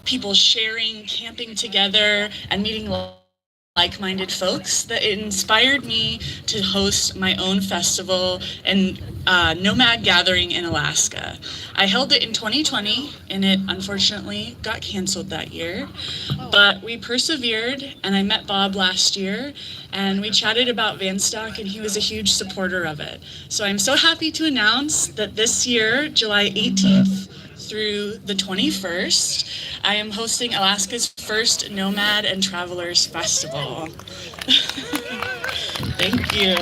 people sharing, camping together, and meeting like-minded folks that inspired me to host my own festival and nomad gathering in Alaska. I held it in 2020 and it unfortunately got canceled that year, but we persevered and I met Bob last year and we chatted about Vanstock and he was a huge supporter of it. So I'm so happy to announce that this year, July 18th through the 21st, I am hosting Alaska's first Nomad and Travelers Festival. Thank you.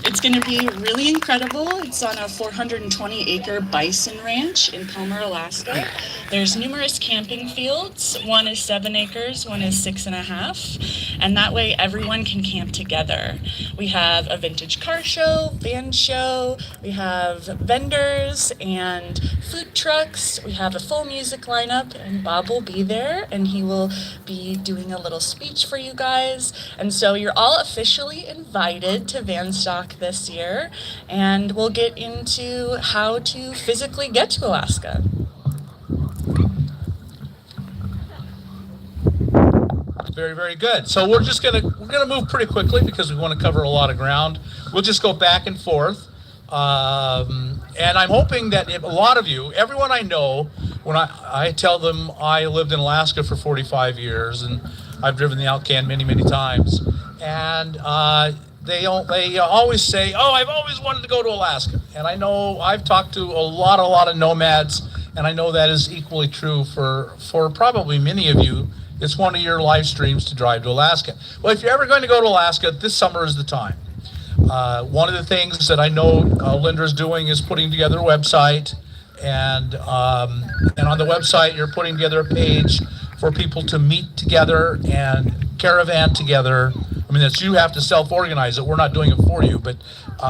It's going to be really incredible. It's on a 420-acre bison ranch in Palmer, Alaska. There's numerous camping fields. One is 7 acres, one is 6.5, and that way everyone can camp together. We have a vintage car show, van show, we have vendors and food trucks. We have a full music lineup, and Bob will be there, and he will be doing a little speech for you guys. And so you're all officially invited to Vanstock this year, and we'll get into how to physically get to Alaska. Very, very good. So we're gonna move pretty quickly because we want to cover a lot of ground. We'll just go back and forth. And I'm hoping that if a lot of you, everyone I know, when I tell them I lived in Alaska for 45 years and I've driven the Alcan many, many times, and they always say, oh, I've always wanted to go to Alaska. And I know I've talked to a lot of nomads, and I know that is equally true for probably many of you. It's one of your live streams to drive to Alaska. Well, if you're ever going to go to Alaska, this summer is the time. One of the things that I know Linda's doing is putting together a website, and on the website you're putting together a page for people to meet together and caravan together. I mean, you have to self-organize it. We're not doing it for you, but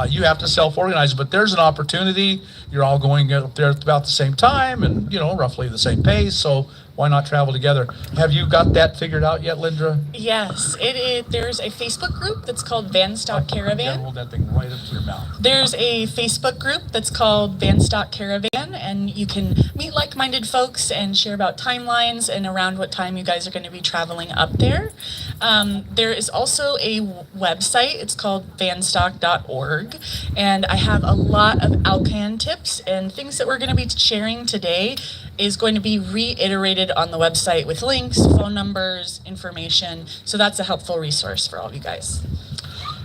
you have to self-organize it. But there's an opportunity. You're all going up there at about the same time and, roughly the same pace. So why not travel together? Have you got that figured out yet, Linda? Yes, there's a Facebook group that's called Vanstock Caravan. Hold that thing right up to your mouth. There's a Facebook group that's called Vanstock Caravan, and you can meet like-minded folks and share about timelines and around what time you guys are going to be traveling up there. There is also a website. It's called vanstock.org, and I have a lot of Alcan tips and things that we're going to be sharing today is going to be reiterated on the website with links, phone numbers, information. So that's a helpful resource for all of you guys.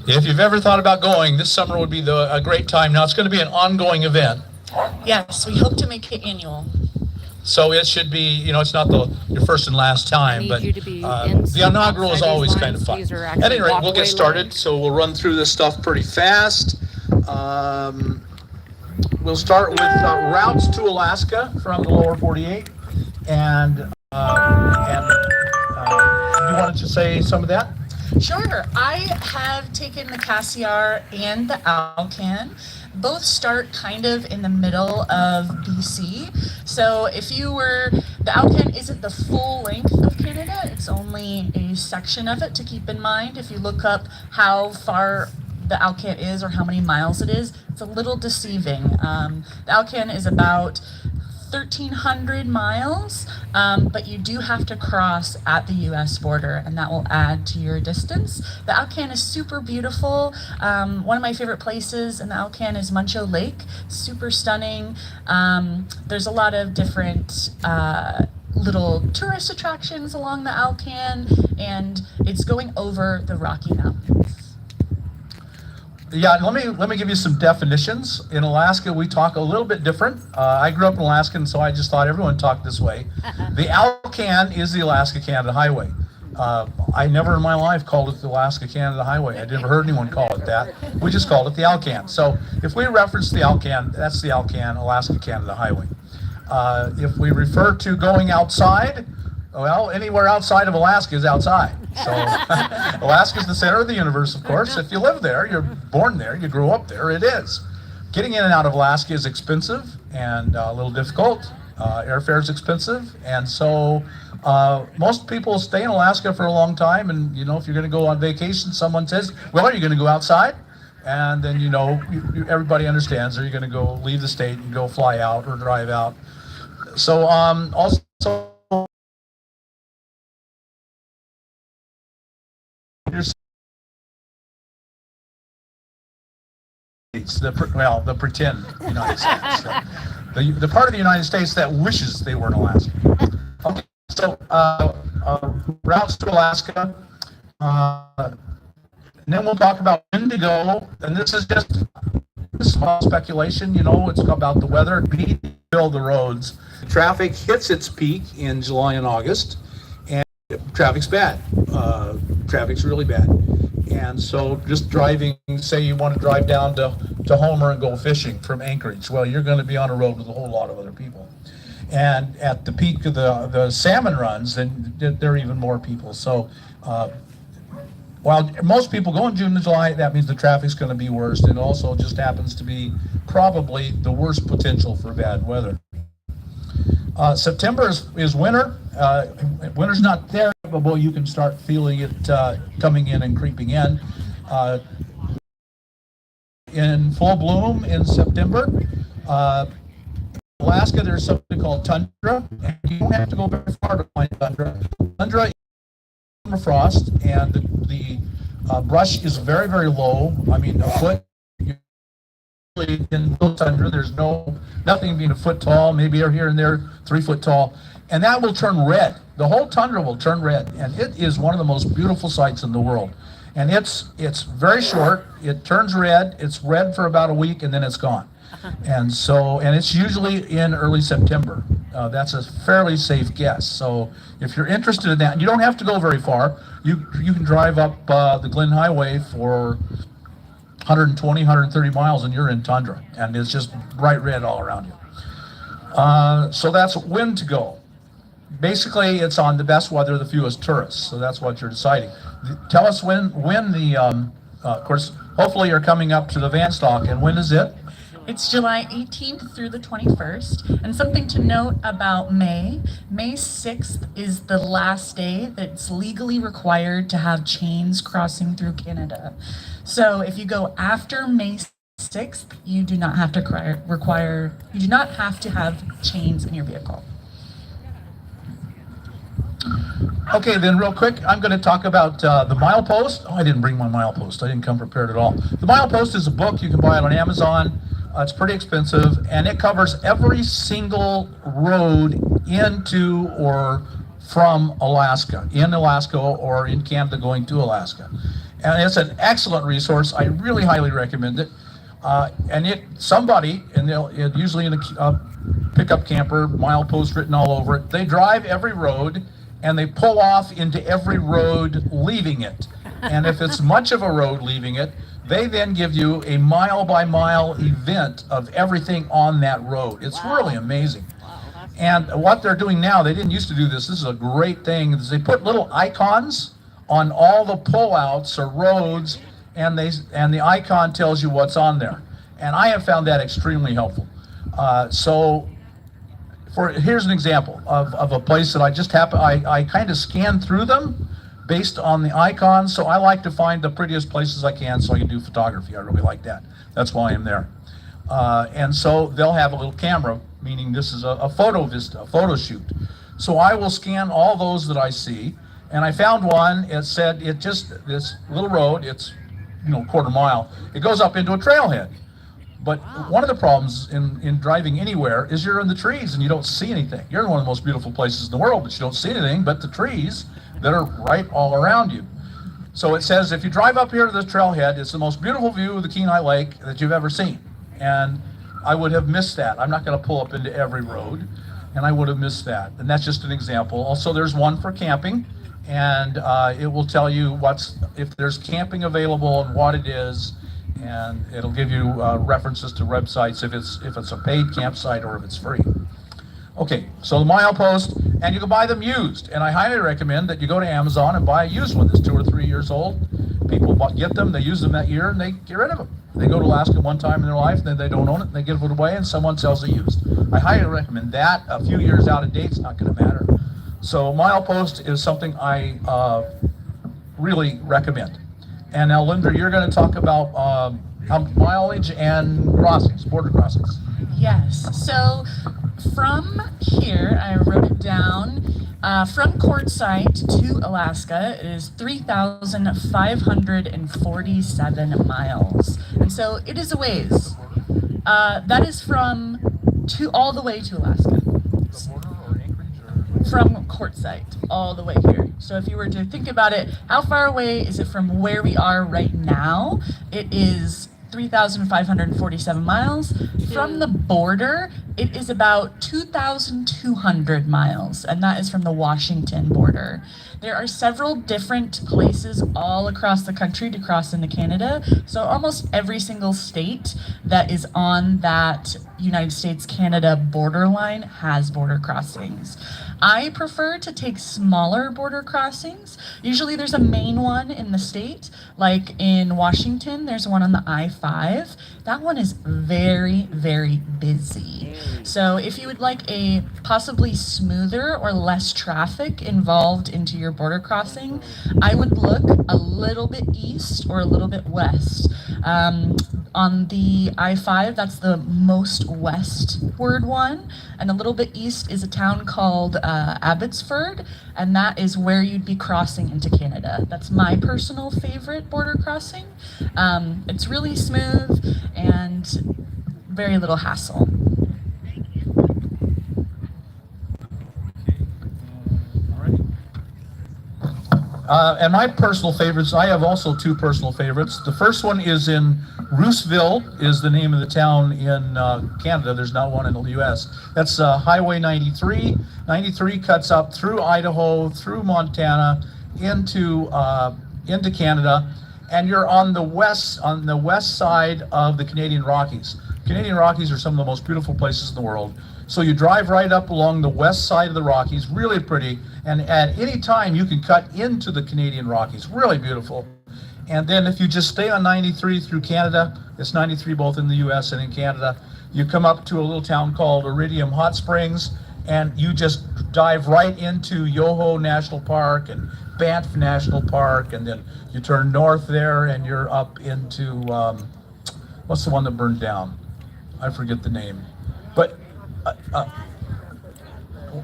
If you've ever thought about going, this summer would be a great time. Now, it's going to be an ongoing event. Yes, we hope to make it annual. So it should be, it's not your first and last time, but the inaugural is always kind of fun. At any rate, we'll get started. So we'll run through this stuff pretty fast. We'll start with routes to Alaska from the lower 48. And you wanted to say some of that? Sure. I have taken the Cassiar and the Alcan. Both start kind of in the middle of BC. So the Alcan isn't the full length of Canada. It's only a section of it to keep in mind. If you look up how far the Alcan is or how many miles it is, it's a little deceiving. The Alcan is about 1,300 miles, but you do have to cross at the U.S. border, and that will add to your distance. The Alcan is super beautiful. One of my favorite places in the Alcan is Muncho Lake. Super stunning. There's a lot of different little tourist attractions along the Alcan, and it's going over the Rocky Mountains. Yeah, let me give you some definitions. In Alaska, we talk a little bit different. I grew up in Alaska, and so I just thought everyone talked this way. The Alcan is the Alaska-Canada Highway. I never in my life called it the Alaska-Canada Highway. I never heard anyone call it that. We just called it the Alcan. So if we reference the Alcan, that's the Alcan Alaska-Canada Highway. If we refer to going outside, well, anywhere outside of Alaska is outside. So Alaska is the center of the universe, of course. If you live there, you're born there, you grew up there, it is. Getting in and out of Alaska is expensive and a little difficult. Airfare is expensive. And so most people stay in Alaska for a long time. And, if you're going to go on vacation, someone says, well, are you going to go outside? And then, everybody understands. Are you going to go leave the state and go fly out or drive out? So also States, the pretend United States, the part of the United States that wishes they were in Alaska. Okay, so routes to Alaska, and then we'll talk about when to go, and this is just small speculation, it's about the weather. We need to build the roads. Traffic hits its peak in July and August, and traffic's bad. Traffic's really bad. And so just driving, say you want to drive down to Homer and go fishing from Anchorage, well, you're going to be on a road with a whole lot of other people. And at the peak of the salmon runs, then there are even more people. So while most people go in June and July, that means the traffic's going to be worse. It also just happens to be probably the worst potential for bad weather. September is winter. Winter's not there, but you can start feeling it coming in and creeping in. In full bloom in September. Alaska, there's something called tundra, and you don't have to go very far to find tundra. Tundra is permafrost, and the brush is very, very low. I mean, a foot. In tundra, there's nothing being a foot tall, maybe here and there 3 foot tall, and that will turn red. The whole tundra will turn red, and it is one of the most beautiful sights in the world. And it's very short. It turns red. It's red for about a week, and then it's gone. And it's usually in early September. That's a fairly safe guess. So if you're interested in that, and you don't have to go very far. You can drive up the Glen Highway for 120, 130 miles, and you're in tundra, and it's just bright red all around you. So that's when to go. Basically, it's on the best weather, the fewest tourists. So that's what you're deciding. Tell us when the, of course, hopefully you're coming up to the Van Stock, and when is it? It's July 18th through the 21st. And something to note about May 6th is the last day that's legally required to have chains crossing through Canada. So if you go after May 6th, you do not have to you do not have to have chains in your vehicle. Okay, then real quick, I'm going to talk about the milepost. Oh, I didn't bring my milepost. I didn't come prepared at all. The milepost is a book. You can buy it on Amazon. It's pretty expensive, and it covers every single road into or from Alaska, in Alaska or in Canada going to Alaska. And it's an excellent resource. I really highly recommend it. Usually in a pickup camper, milepost written all over it. They drive every road, and they pull off into every road leaving it. And if it's much of a road leaving it, they then give you a mile-by-mile event of everything on that road. It's really amazing. And what they're doing now, they didn't used to do this. This is a great thing. Is they put little icons on all the pullouts or roads, and the icon tells you what's on there. And I have found that extremely helpful. Here's an example of a place that I kind of scan through them based on the icons. So I like to find the prettiest places I can so I can do photography. I really like that. That's why I'm there. And so they'll have a little camera, meaning this is a photo shoot. So I will scan all those that I see. And I found one, it said this little road, it's quarter mile, it goes up into a trailhead. But one of the problems in driving anywhere is you're in the trees and you don't see anything. You're in one of the most beautiful places in the world, but you don't see anything but the trees that are right all around you. So it says, if you drive up here to the trailhead, it's the most beautiful view of the Kenai Lake that you've ever seen. And I would have missed that. I'm not going to pull up into every road, and I would have missed that. And that's just an example. Also, there's one for camping, and it will tell you if there's camping available and what it is, and it'll give you references to websites if it's a paid campsite or if it's free. Okay, so the milepost, and you can buy them used, and I highly recommend that you go to Amazon and buy a used one that's 2 or 3 years old. People get them, they use them that year, and they get rid of them. They go to Alaska one time in their life, then they don't own it, and they give it away, and someone sells it used. I highly recommend that. A few years out of date's not going to matter. So milepost is something I really recommend. And now, Linda, you're going to talk about mileage and crossings, border crossings. Yes. So from here, I wrote it down. From quartzsite to Alaska, it is 3,547 miles. And so it is a ways. That is from all the way to Alaska. From quartzsite all the way here. So if you were to think about it, how far away is it from where we are right now? It is 3,547 miles. From the border, it is about 2,200 miles, and that is from the Washington border. There are several different places all across the country to cross into Canada. So almost every single state that is on that United States-Canada borderline has border crossings. I prefer to take smaller border crossings. Usually there's a main one in the state, like in Washington, there's one on the I-5. That one is very, very busy. So if you would like a possibly smoother or less traffic involved into your border crossing, I would look a little bit east or a little bit west. On the I-5, that's the most westward one, and a little bit east is a town called Abbotsford, and that is where you'd be crossing into Canada. That's my personal favorite border crossing. It's really smooth and very little hassle. And my personal favorites, I have also two personal favorites. The first one is in Roosevelt, is the name of the town in Canada. There's not one in the U.S. That's Highway 93. 93 cuts up through Idaho, through Montana, into Canada, and you're on the west side of the Canadian Rockies. Canadian Rockies are some of the most beautiful places in the world. So you drive right up along the west side of the Rockies, really pretty, and at any time you can cut into the Canadian Rockies, really beautiful. And then if you just stay on 93 through Canada, it's 93 both in the US and in Canada, you come up to a little town called Iridium Hot Springs, and you just dive right into Yoho National Park and Banff National Park, and then you turn north there and you're up into, what's the one that burned down? I forget the name. But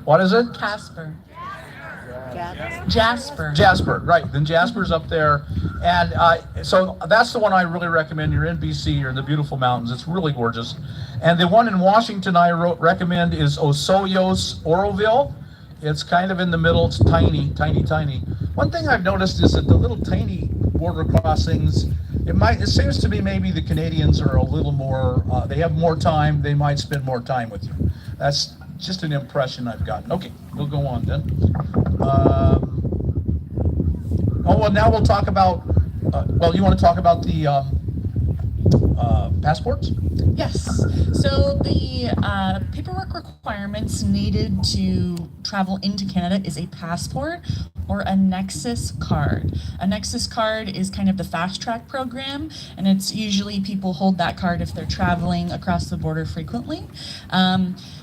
what is it? Jasper. Jasper, right. Then Jasper's up there. And so that's the one I really recommend. You're in BC, you're in the beautiful mountains. It's really gorgeous. And the one in Washington I recommend is Osoyoos, Oroville. It's kind of in the middle. It's tiny, tiny, tiny. One thing I've noticed is that the little tiny border crossings, it seems to me maybe the Canadians are a little more, they have more time, they might spend more time with you. That's just an impression I've gotten. Okay, we'll go on then. Now we'll talk about, you want to talk about the passports? Yes. So the paperwork requirements needed to travel into Canada is a passport or a Nexus card. A Nexus card is kind of the fast track program, and it's usually people hold that card if they're traveling across the border frequently.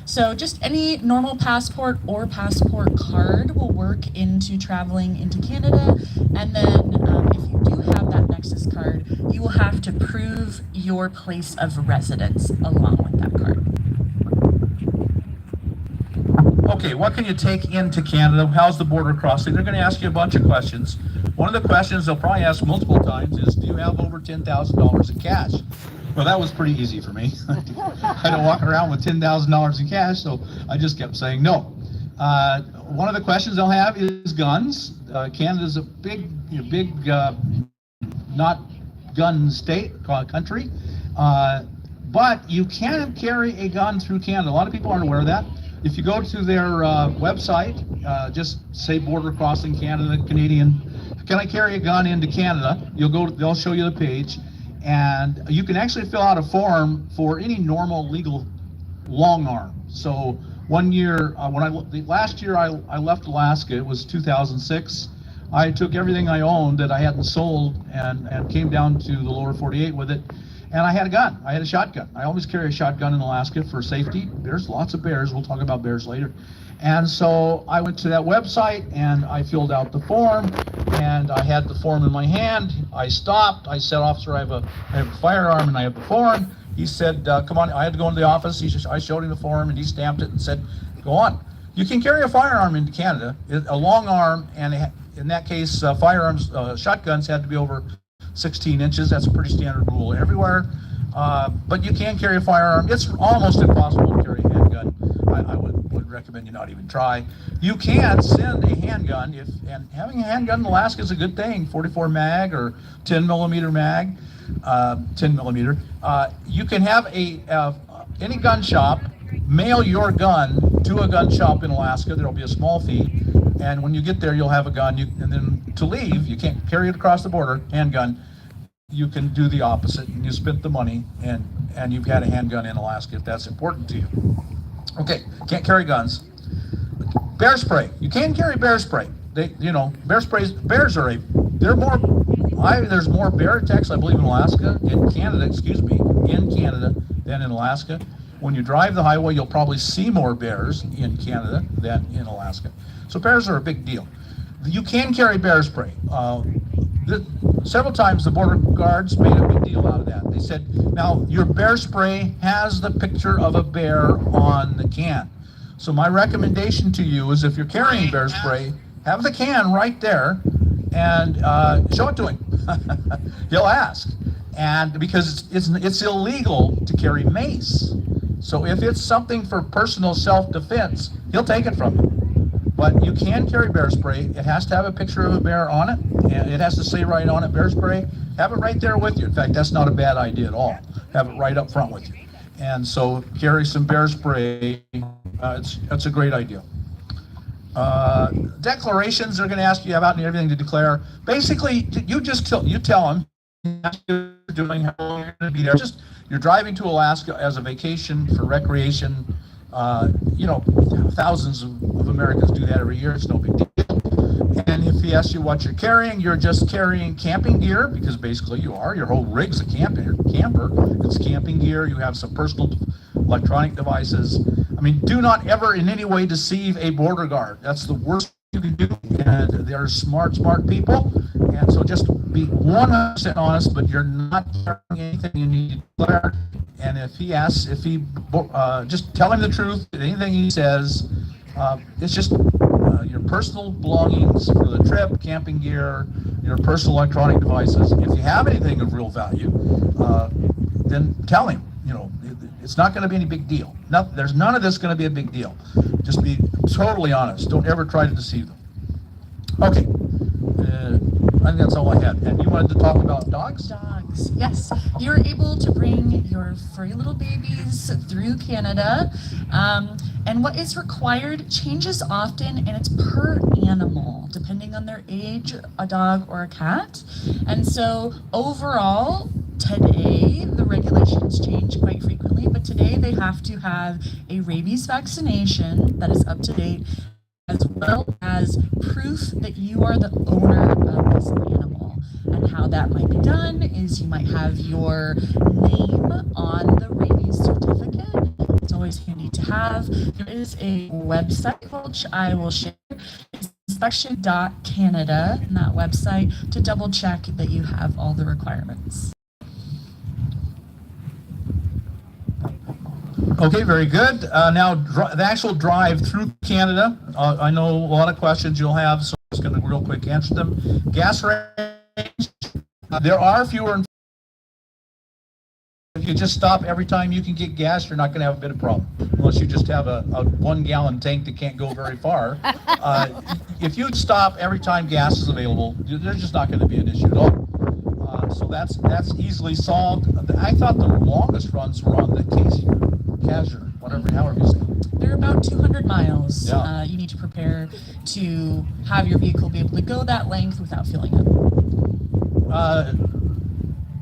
So just any normal passport or passport card will work into traveling into Canada, and then if you do have that Nexus card, you will have to prove your place of residence along with that card. Okay, what can you take into Canada? How's the border crossing? They're going to ask you a bunch of questions. One of the questions they'll probably ask multiple times is, do you have over $10,000 in cash? Well, that was pretty easy for me. I don't walk around with $10,000 in cash, so I just kept saying no. One of the questions they'll have is guns. Canada's a big, not gun country, but you can carry a gun through Canada. A lot of people aren't aware of that. If you go to their website, just say border crossing Canada, Canadian, can I carry a gun into Canada? They'll show you the page, and you can actually fill out a form for any normal legal long arm. So 1 year, last year I left Alaska, it was 2006. I took everything I owned that I hadn't sold and came down to the lower 48 with it. And I had a gun. I had a shotgun. I always carry a shotgun in Alaska for safety. There's lots of bears. We'll talk about bears later. And so I went to that website and I filled out the form, and I had the form in my hand. I stopped. I said, "Officer, I have a firearm and I have the form." He said, "Come on." I had to go into the office. I showed him the form and he stamped it and said, "Go on." You can carry a firearm into Canada, a long arm, and in that case, shotguns had to be over 16 inches. That's a pretty standard rule everywhere. But you can carry a firearm. It's almost impossible to carry a handgun. I would recommend you not even try. You can send a handgun, and having a handgun in Alaska is a good thing. 44 mag or 10 millimeter mag, 10 millimeter. You can have any gun shop mail your gun to a gun shop in Alaska. There'll be a small fee, and when you get there, you'll have a gun. And then to leave, you can't carry it across the border, handgun. You can do the opposite, and you spent the money, and you've had a handgun in Alaska if that's important to you. Okay, can't carry guns. Bear spray. You can carry bear spray. Bear sprays. Bears are there's more bear attacks, I believe, in Alaska, in Canada, than in Alaska. When you drive the highway, you'll probably see more bears in Canada than in Alaska. So bears are a big deal. You can carry bear spray. Several times the border guards made a big deal out of that. They said, now your bear spray has the picture of a bear on the can. So my recommendation to you is if you're carrying bear spray, have the can right there and show it to him. He'll ask. And because it's illegal to carry mace. So if it's something for personal self-defense, he'll take it from you. But you can carry bear spray. It has to have a picture of a bear on it, and it has to say right on it, bear spray. Have it right there with you. In fact, that's not a bad idea at all. Have it right up front with you. And so carry some bear spray. It's a great idea. Declarations, they're going to ask you about everything to declare. Basically, you tell them you're doing, how long you're going to be there. You're driving to Alaska as a vacation for recreation. Thousands of Americans do that every year. It's no big deal. And if he asks you what you're carrying, you're just carrying camping gear, because basically you are. Your whole rig's a camper. It's camping gear. You have some personal electronic devices. I mean, do not ever in any way deceive a border guard. That's the worst you can do. And they're smart people. And so just be 100% honest, but you're not carrying anything you need to declare. And if he asks, just tell him the truth. Anything he says, it's just your personal belongings for the trip, camping gear, your personal electronic devices. If you have anything of real value, then tell him. It's not going to be any big deal. There's none of this going to be a big deal. Just be totally honest. Don't ever try to deceive them. Okay. I think that's all I had. And you wanted to talk about dogs? Dogs, yes. You're able to bring your furry little babies through Canada. And what is required changes often, and it's per animal, depending on their age, a dog or a cat. And so overall, today, the regulations change quite frequently, but today they have to have a rabies vaccination that is up to date, as well as proof that you are the owner of this animal. And how that might be done is you might have your name on the rabies certificate. It's always handy to have. There is a website which I will share. It's inspection.canada, and that website, to double check that you have all the requirements. Okay, very good. Now, the actual drive through Canada. I know a lot of questions you'll have, so I'm just going to real quick answer them. Gas range. There are fewer. If you just stop every time you can get gas, you're not going to have a bit of problem, unless you just have a 1-gallon tank that can't go very far. If you stop every time gas is available, there's just not going to be an issue at all. So that's easily solved. I thought the longest runs were on the however you say it. They're about 200 miles. Yeah. You need to prepare to have your vehicle be able to go that length without filling up.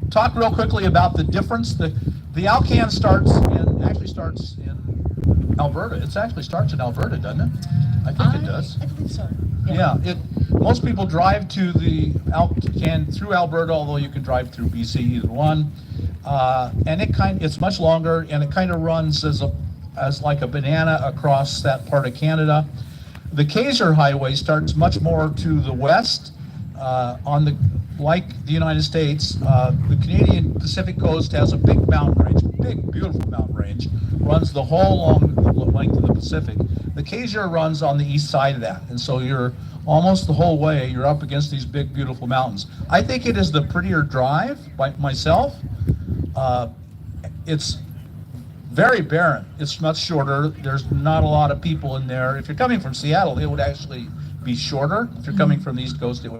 Talk real quickly about the difference. The Alcan starts in Alberta. It actually starts in Alberta, doesn't it? I think it does. I believe so. Yeah. Most people drive to the Alcan through Alberta, although you can drive through BC, either one. And it's much longer, and it kind of runs as like a banana across that part of Canada. The Kaiser Highway starts much more to the west, like the United States, the Canadian Pacific coast has a big mountain range, big, beautiful mountain range, runs the whole long length of the Pacific. The Kaiser runs on the east side of that, and so you're almost the whole way, you're up against these big, beautiful mountains. I think it is the prettier drive by myself. It's very barren. It's much shorter. There's not a lot of people in there. If you're coming from Seattle, it would actually be shorter. If you're coming from the East Coast, it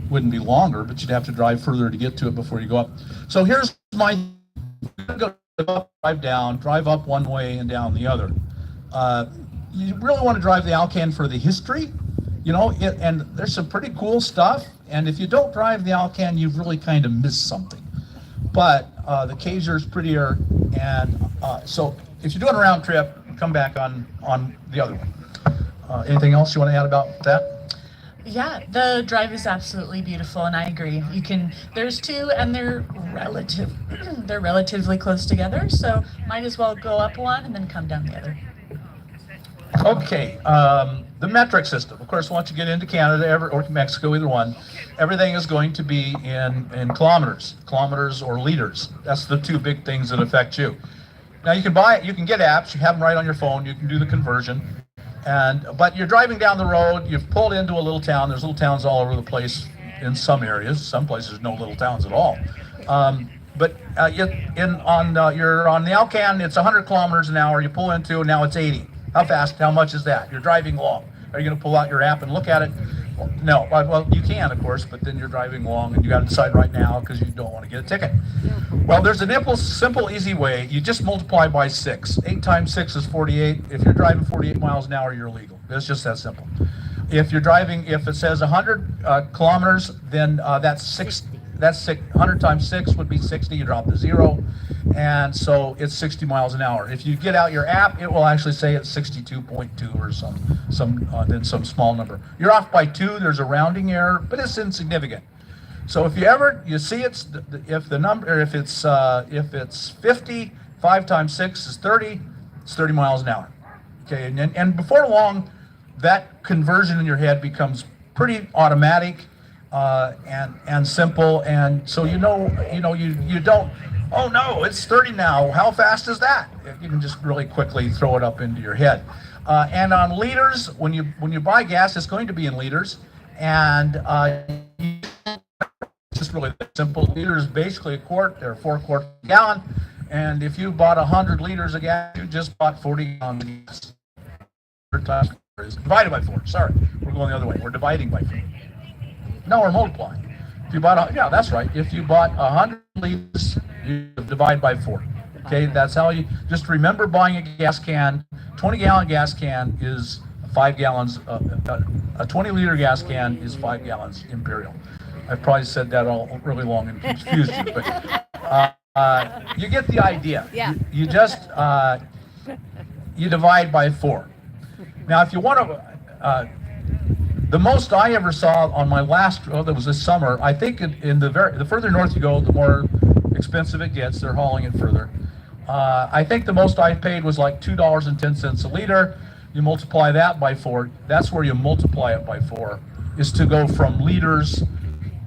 wouldn't be longer, but you'd have to drive further to get to it before you go up. So here's my go up, drive up one way and down the other. You really want to drive the Alcan for the history, you know, and there's some pretty cool stuff. And if you don't drive the Alcan, you've really kind of missed something. But the Kaiser is prettier, and so if you're doing a round trip, come back on the other one. Anything else you want to add about that? Yeah, the drive is absolutely beautiful, and I agree. There's two, and they're relatively close together, so might as well go up one and then come down the other. Okay, the metric system. Of course, once you get into Canada or Mexico, either one, everything is going to be in kilometers or liters. That's the two big things that affect you. Now you can get apps, you have them right on your phone, you can do the conversion. But you're driving down the road, you've pulled into a little town. There's little towns all over the place in some areas. Some places no little towns at all. But you're on the Alcan, it's 100 kilometers an hour. You pull into, now it's 80. How fast? How much is that? You're driving long. Are you going to pull out your app and look at it? No. Well, you can, of course, but then you're driving long, and you got to decide right now because you don't want to get a ticket. Well, there's a simple, easy way. You just multiply by 6. 8 times 6 is 48. If you're driving 48 miles an hour, you're illegal. It's just that simple. If it says 100 kilometers, then that's 6. That's 100 times 6 would be 60. You drop the 0, and so it's 60 miles an hour. If you get out your app, it will actually say it's 62.2 or then some small number. You're off by 2. There's a rounding error, but it's insignificant. So if you see if it's 50, 5 times 6 is 30. It's 30 miles an hour. Okay, and before long, that conversion in your head becomes pretty automatic. And simple, and so you don't, oh no, it's 30 now, how fast is that? You can just really quickly throw it up into your head. And on liters, when you buy gas, it's going to be in liters, and it's just really simple. Liter is basically a quart, or 4 quarts a gallon, and if you bought 100 liters of gas, you just bought 40 gallons of gas. Divided by 4, sorry, we're going the other way, we're dividing by 4. No, we're multiplying. If you bought, that's right. If you bought 100 liters, you divide by 4. Okay, that's how you, just remember buying a gas can. 20-gallon gas can is 5 gallons. A 20-liter gas can is 5 gallons Imperial. I've probably said that all really long and confused you, but you get the idea. Yeah. You just you divide by 4. Now, if you want to. The most I ever saw on my last, that was this summer, I think the further north you go, the more expensive it gets. They're hauling it further. I think the most I paid was like $2.10 a liter. You multiply that by 4. That's where you multiply it by 4, is to go from liters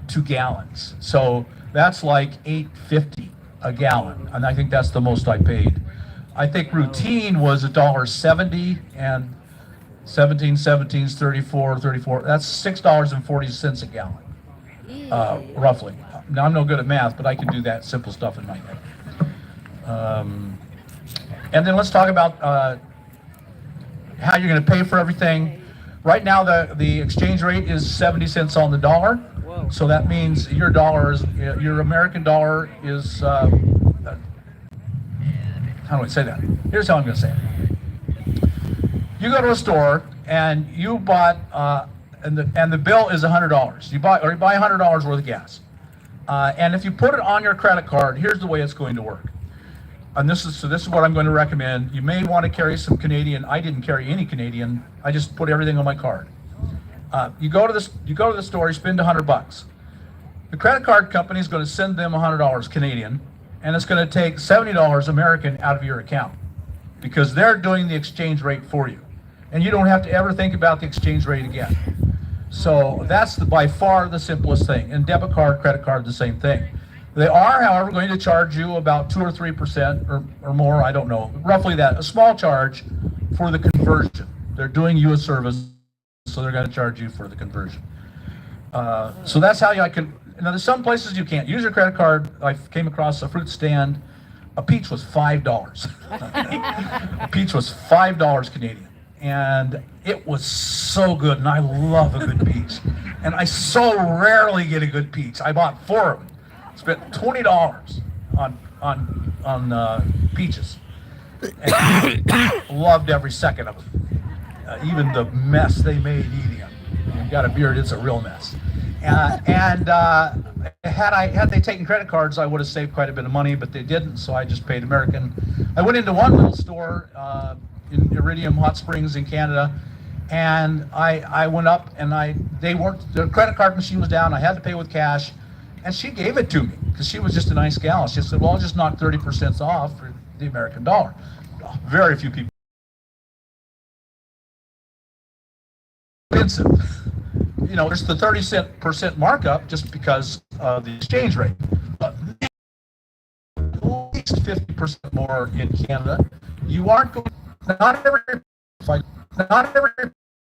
to gallons. So that's like $8.50 a gallon, and I think that's the most I paid. I think routine was $1.70, and 17 is 34. That's $6.40 a gallon, roughly. Now, I'm no good at math, but I can do that simple stuff in my head. And then let's talk about how you're going to pay for everything. Right now, the exchange rate is 70 cents on the dollar. Whoa. So that means your American dollar is, how do I say that? Here's how I'm going to say it. You go to a store and you bought, and the bill is $100. You buy $100 worth of gas, and if you put it on your credit card, here's the way it's going to work. And this is what I'm going to recommend. You may want to carry some Canadian. I didn't carry any Canadian. I just put everything on my card. You go to the store. You spend $100. The credit card company is going to send them $100 Canadian, and it's going to take $70 American out of your account, because they're doing the exchange rate for you. And you don't have to ever think about the exchange rate again. So that's by far the simplest thing. And debit card, credit card, the same thing. They are, however, going to charge you about 2 or 3% or more, I don't know, roughly that, a small charge for the conversion. They're doing you a service, so they're going to charge you for the conversion. So that's how I can. Now, there's some places you can't use your credit card. I came across a fruit stand. A peach was $5. A peach was $5 Canadian, and it was so good. And I love a good peach, and I so rarely get a good peach. I bought 4 of them. Spent $20 on peaches, and loved every second of it. Even the mess they made eating them. You've got a beard, it's a real mess. Had they taken credit cards, I would have saved quite a bit of money, but they didn't, so I just paid American. I went into one little store in Iridium Hot Springs in Canada, and I went up and the credit card machine was down. I had to pay with cash, and she gave it to me because she was just a nice gal. She said, "Well, I'll just knock 30% off for the American dollar." Very few people. Expensive. You know, there's the 30% markup just because of the exchange rate. But at least 50% more in Canada. You aren't going. Not every.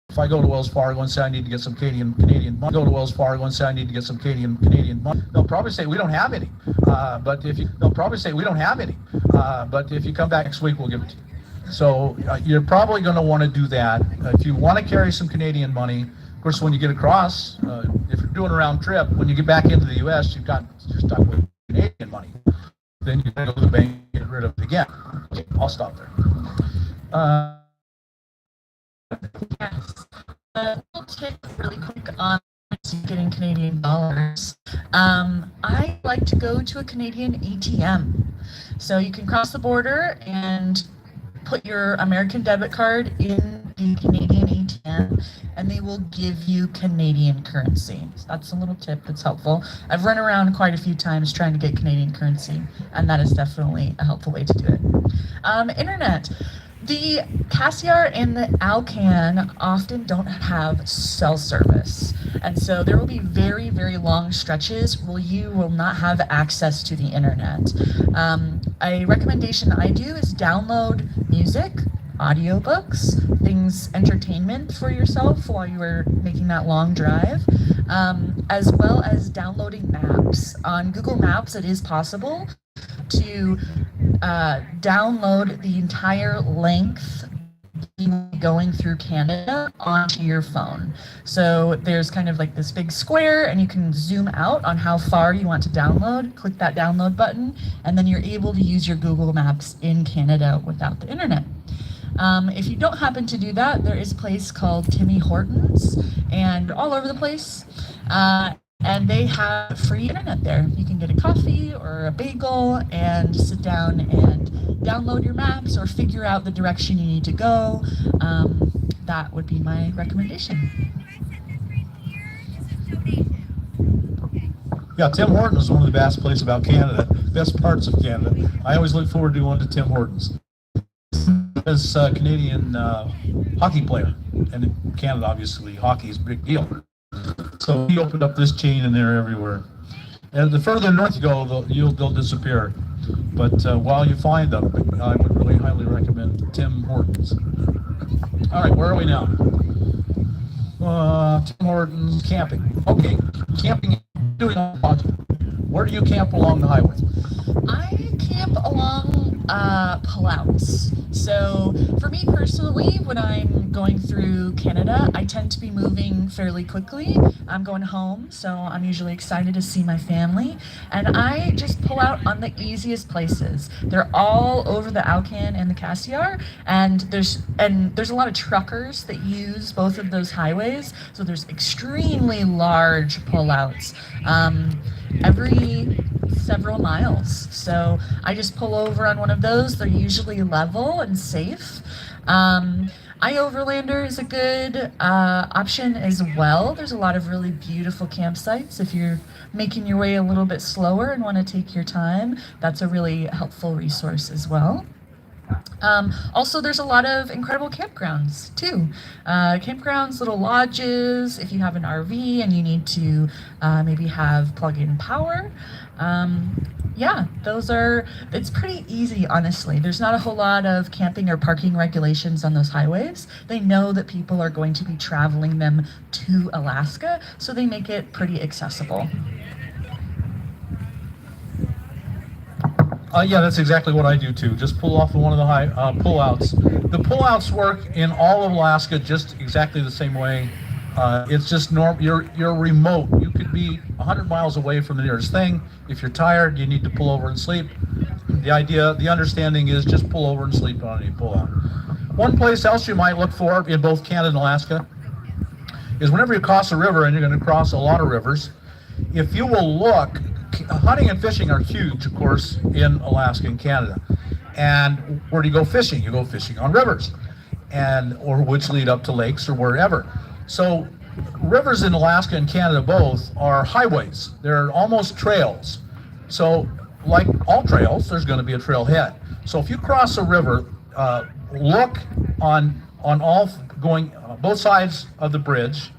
If I go to Wells Fargo and say I need to get some Canadian money, go to Wells Fargo and say I need to get some Canadian money, they'll probably say we don't have any. But if you come back next week, we'll give it to you. So you're probably going to want to do that if you want to carry some Canadian money. Of course, when you get across, if you're doing a round trip, when you get back into the U.S., you're stuck with Canadian money. Then you go to the bank and get rid of it again. Okay, I'll stop there. Yes. A little tip really quick on getting Canadian dollars. I like to go to a Canadian ATM. So you can cross the border and put your American debit card in the Canadian ATM, and they will give you Canadian currency. So that's a little tip that's helpful. I've run around quite a few times trying to get Canadian currency, and that is definitely a helpful way to do it. Internet. The Cassiar and the Alcan often don't have cell service, and so there will be very, very long stretches where you will not have access to the internet. A recommendation I do is download music, audiobooks, entertainment for yourself while you are making that long drive, as well as downloading maps. On Google Maps, it is possible to download the entire length going through Canada onto your phone. So there's kind of like this big square, and you can zoom out on how far you want to download, click that download button, and then you're able to use your Google Maps in Canada without the internet. If you don't happen to do that, there is a place called Timmy Hortons, and all over the place. And they have free internet there. You can get a coffee or a bagel and sit down and download your maps or figure out the direction you need to go. That would be my recommendation. Yeah, Tim Hortons is one of the best places about Canada, best parts of Canada. I always look forward to going to Tim Hortons. As a Canadian hockey player, and in Canada, obviously, hockey is a big deal. So he opened up this chain, and they're everywhere. And the further north you go, they'll disappear. But while you find them, I would really highly recommend Tim Hortons. All right, where are we now? Tim Hortons, camping. Okay, camping. Where do you camp along the highway? I camp along pullouts. So for me personally, when I'm going through Canada, I tend to be moving fairly quickly. I'm going home, so I'm usually excited to see my family. And I just pull out on the easiest places. They're all over the Alcan and the Cassiar, and there's a lot of truckers that use both of those highways. So there's extremely large pullouts every several miles. So I just pull over on one of those. They're usually level and safe. iOverlander is a good option as well. There's a lot of really beautiful campsites. If you're making your way a little bit slower and want to take your time, that's a really helpful resource as well. Also, there's a lot of incredible campgrounds too. Campgrounds, little lodges, if you have an RV and you need to maybe have plug-in power. Yeah, it's pretty easy, honestly. There's not a whole lot of camping or parking regulations on those highways. They know that people are going to be traveling them to Alaska, so they make it pretty accessible. Yeah, that's exactly what I do too. Just pull off of one of the high pullouts. The pullouts work in all of Alaska just exactly the same way. It's just you're remote. You could be 100 miles away from the nearest thing. If you're tired, you need to pull over and sleep. The understanding is just pull over and sleep on any pullout. One place else you might look for in both Canada and Alaska is whenever you cross a river, and you're going to cross a lot of rivers, if you will look, hunting and fishing are huge, of course, in Alaska and Canada. And where do you go fishing? You go fishing on rivers, or which lead up to lakes or wherever. So rivers in Alaska and Canada both are highways. They're almost trails. So like all trails, there's going to be a trailhead. So if you cross a river, look on all going both sides of the bridge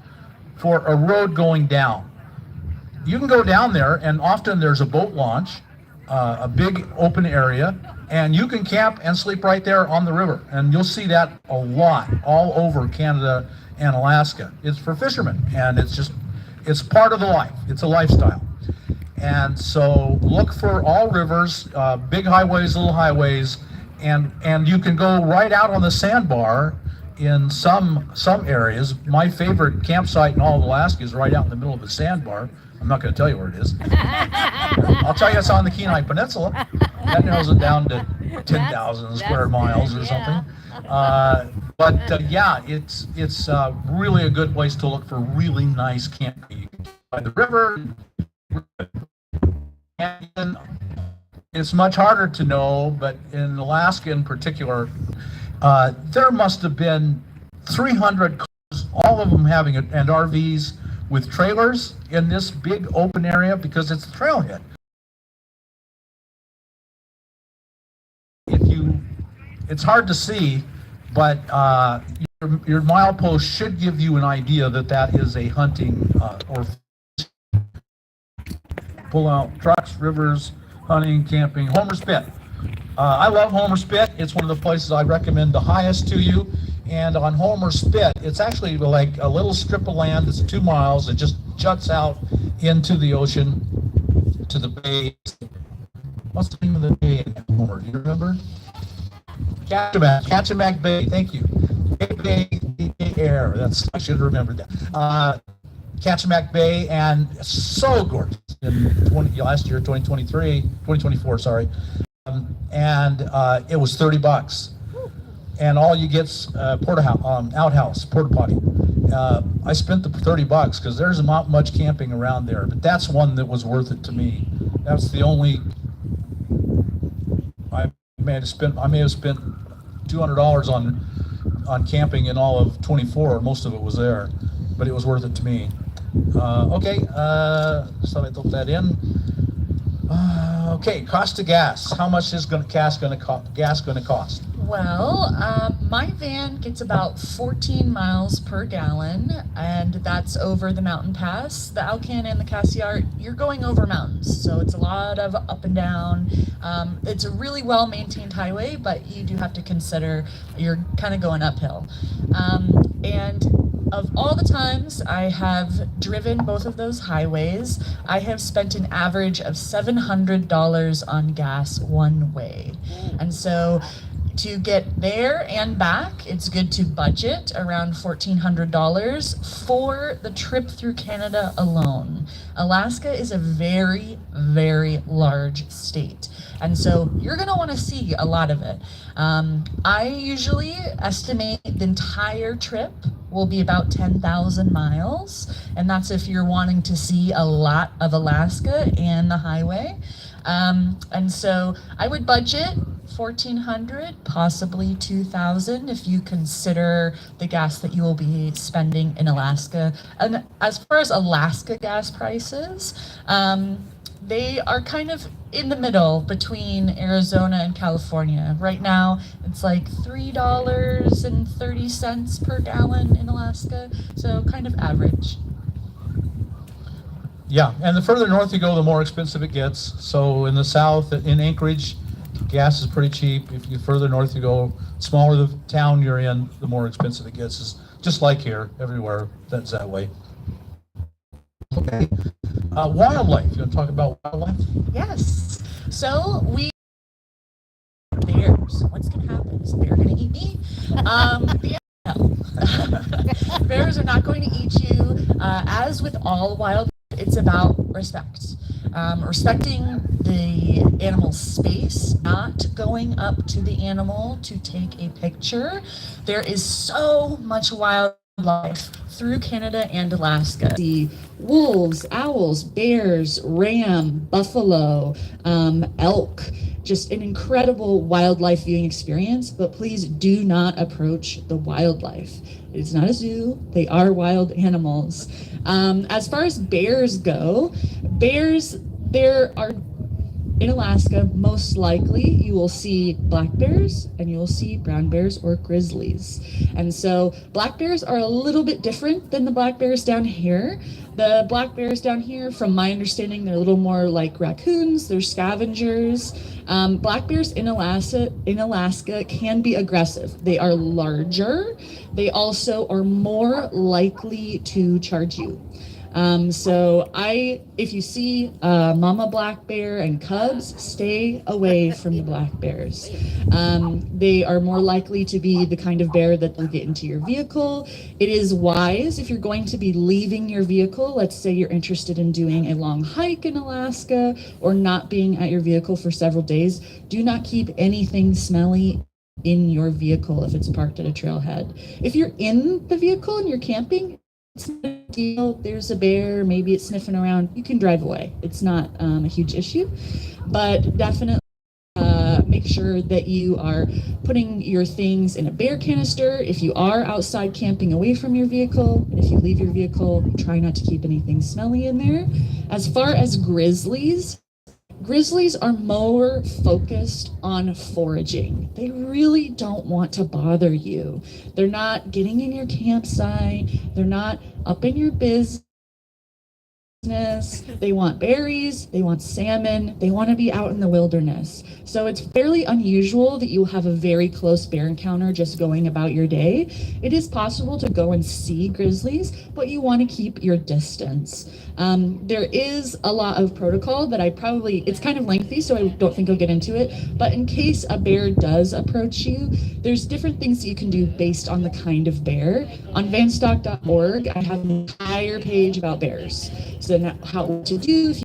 for a road going down. You can go down there, and often there's a boat launch, a big open area, and you can camp and sleep right there on the river. And you'll see that a lot all over Canada and Alaska. It's for fishermen, and it's part of the life. It's a lifestyle. And so look for all rivers, big highways, little highways, and you can go right out on the sandbar in some areas. My favorite campsite in all of Alaska is right out in the middle of the sandbar. I'm not going to tell you where it is. I'll tell you it's on the Kenai Peninsula. That narrows it down to 10,000 square miles or something. Yeah, it's really a good place to look for really nice camping. You can by the river, and it's much harder to know, but in Alaska in particular, there must have been 300 cars, all of them having and RVs with trailers in this big open area because it's a trailhead. It's hard to see, but your milepost should give you an idea that is a hunting or pull out trucks, rivers, hunting, camping. Homer Spit. I love Homer Spit. It's one of the places I recommend the highest to you. And on Homer Spit, it's actually like a little strip of land that's 2 miles. It just juts out into the ocean, to the bay. What's the name of the bay in Homer? Do you remember? Kachemak Bay. Thank you. Bay Air. I should have remembered that. Kachemak Bay, and so gorgeous. Last year, 2024, sorry. And it was $30. And all you get's outhouse, porta potty. I spent the $30 because there's not much camping around there, but that's one that was worth it to me. That's the only. I may have spent $200 on camping in all of 24. Most of it was there, but it was worth it to me. Okay, so I throw that in. Okay, cost of gas. How much is gas going to cost? Well, my van gets about 14 miles per gallon, and that's over the mountain pass. The Alcan and the Cassiar, you're going over mountains, so it's a lot of up and down. It's a really well-maintained highway, but you do have to consider you're kind of going uphill. And of all the times I have driven both of those highways, I have spent an average of $700 on gas one way. And so to get there and back, it's good to budget around $1,400 for the trip through Canada alone. Alaska is a very, very large state, and so you're going to want to see a lot of it. I usually estimate the entire trip will be about 10,000 miles, and that's if you're wanting to see a lot of Alaska and the highway. And so I would budget $1,400, possibly $2,000 if you consider the gas that you will be spending in Alaska. And as far as Alaska gas prices, They are kind of in the middle between Arizona and California. Right now, it's like $3.30 per gallon in Alaska, so kind of average. Yeah, and the further north you go, the more expensive it gets. So in the south, in Anchorage, gas is pretty cheap. If you further north you go, smaller the town you're in, the more expensive it gets. It's just like here, everywhere that's that way. Okay. Wildlife. You want to talk about wildlife? Yes. So bears. What's gonna happen? Is a bear gonna eat me? No. Bears are not going to eat you. As with all wildlife, it's about respect. Respecting the animal's space, not going up to the animal to take a picture. There is so much wildlife through Canada and Alaska. The wolves, owls, bears, ram, buffalo, elk, just an incredible wildlife viewing experience, but please do not approach the wildlife. It's not a zoo, they are wild animals. As far as bears go, there are, in Alaska, most likely you will see black bears and you will see brown bears or grizzlies. And so black bears are a little bit different than the black bears down here. The black bears down here, from my understanding, they're a little more like raccoons, they're scavengers. Black bears in Alaska can be aggressive. They are larger. They also are more likely to charge you. If you see mama black bear and cubs, stay away from the black bears. They are more likely to be the kind of bear that will get into your vehicle. It is wise, if you're going to be leaving your vehicle, let's say you're interested in doing a long hike in Alaska or not being at your vehicle for several days, do not keep anything smelly in your vehicle if it's parked at a trailhead. If you're in the vehicle and you're camping, it's not a deal. There's a bear, maybe it's sniffing around. You can drive away. It's not a huge issue, but definitely make sure that you are putting your things in a bear canister. If you are outside camping away from your vehicle, and if you leave your vehicle, try not to keep anything smelly in there. As far as grizzlies are more focused on foraging. They really don't want to bother you. They're not getting in your campsite. They're not up in your business. They want berries, they want salmon, they want to be out in the wilderness. So it's fairly unusual that you'll have a very close bear encounter just going about your day. It is possible to go and see grizzlies, but you want to keep your distance. There is a lot of protocol that it's kind of lengthy, so I don't think I'll get into it, but in case a bear does approach you, there's different things that you can do based on the kind of bear. On vanstock.org, I have an entire page about bears. So how to do if